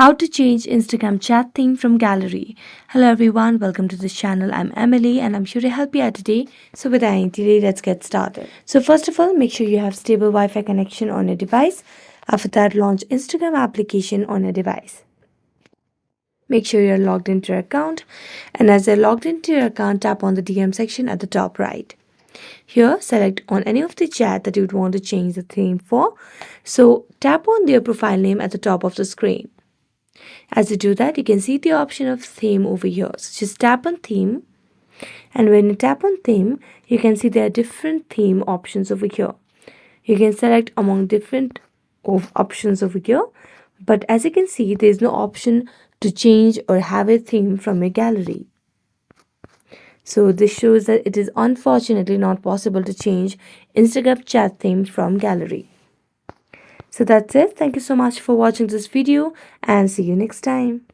How to change Instagram chat theme from gallery. Hello everyone, welcome to this channel. I'm Emily and I'm here to help you out today. So without any delay, let's get started. So first of all, make sure you have stable Wi-Fi connection on your device. After that, launch Instagram application on your device. Make sure you're logged into your account, and as you're logged into your account, tap on the DM section at the top right. Here, select on any of the chat that you would want to change the theme for. So tap on their profile name at the top of the screen. As you do that, you can see the option of theme over here. So just tap on theme, and when you tap on theme, you can see there are different theme options over here. You can select among different options over here, but as you can see, there is no option to change or have a theme from your gallery. So this shows that it is unfortunately not possible to change Instagram chat theme from gallery. So that's it. Thank you so much for watching this video and see you next time.